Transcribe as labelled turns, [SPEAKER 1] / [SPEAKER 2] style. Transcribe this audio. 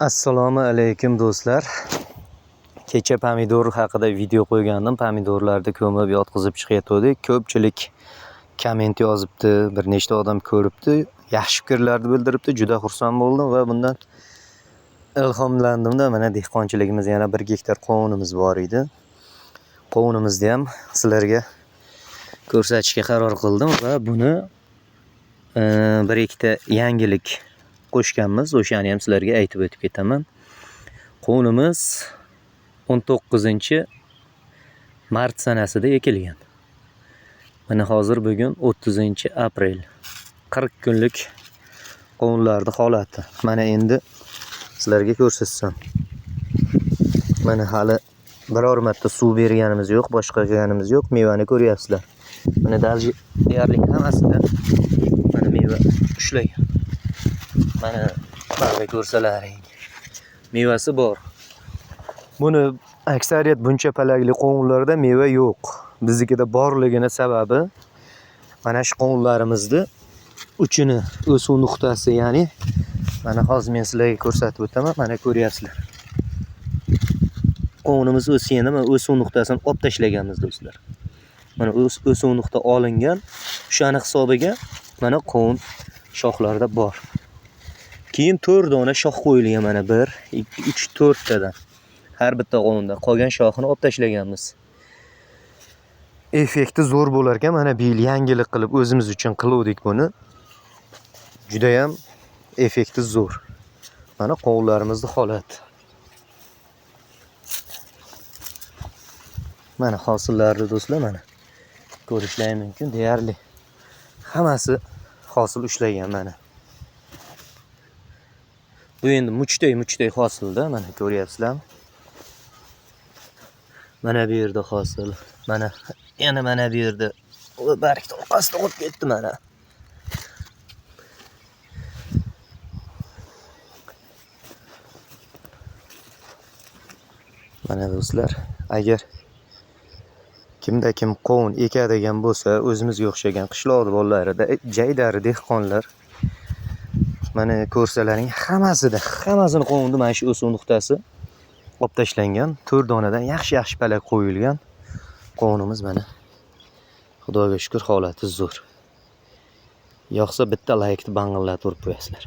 [SPEAKER 1] Assalomu alaykum do'stlar. Kecha pomidor haqida video qo'ygandim. Pomidorlarni ko'mib yotqizib chiqayotgandik. Ko'pchilik komment yozibdi, bir nechta odam ko'ribdi, yaxshi fikrlarni bildiribdi. Juda xursand bo'ldim va bundan ilhomlandim-da. Mana dehqonchiligimiz yana 1 gektar qovunimiz bor edi. Qovunimizni ham sizlarga ko'rsatishga qaror qildim va buni bir ikkita yangilik qo'shganmiz. O'shani ham sizlarga aytib o'tib ketaman. Qovunimiz 19-mart sanasida ekilgan. Mana hozir bugun 30-aprel. 40 kunlik qovunlarning holati. Mana endi sizlarga ko'rsatsam. Mana hali biror marta suv berganimiz yo'q, boshqa qilganimiz yo'q. Mevani ko'ryapsizlar. Mana deyarli hammasida mana meva ushlagan. Mana barga ko'rsalaring. Mevasi bor. Buni aksariyat buncha palakli qovunlarda meva yo'q. Biznikida borligini sababi mana shu qovunlarimizni uchini o'suv nuqtasi, ya'ni mana hozir men sizlarga ko'rsatib o'taman. Mana ko'ryapsizlar. Qovunimiz o'sganda mana o'suv nuqtasini olib tashlaganmiz do'stlar. Mana o'suv nuqta olingan. O'shani hisobiga mana qovun shoxlarda bor. Keyin 4 dona shox qo'yilgan, mana 1, 2, 3, 4 tadan. Har bitta qovunda qolgan shoxini olib tashlaganmiz. Effekti zo'r bo'lar ekan. Mana bu yil yangilik qilib o'zimiz uchun qildik buni. Juda ham effekti zo'r. Mana qovunlarimizning holati. Mana hosillarni do'stlar, mana ko'rishlaring mumkin. Deyarli hammasi hosil ushlagan mana. Bu endi muchtay hosilda, mana ko'ryapsizlarmi? Mana bu yerda hosil. Mana yana mana bu yerda bargni orqasida olib ketdi mana. Mana do'stlar, agar kimda kim qovun ekadigan bo'lsa, o'zimizga o'xshagan qishloq bolalarida, jaydari dehqonlar, mana ko'rsalaring, hammasini qovunni mana shu o'suv nuqtasi olib tashlangan. 4 donadan yaxshi palak qo'yilgan. Qovunimiz mana Xudoga shukr, holati zo'r. Yoqsa bitta laykni bang'illatib urib qo'yasizlar.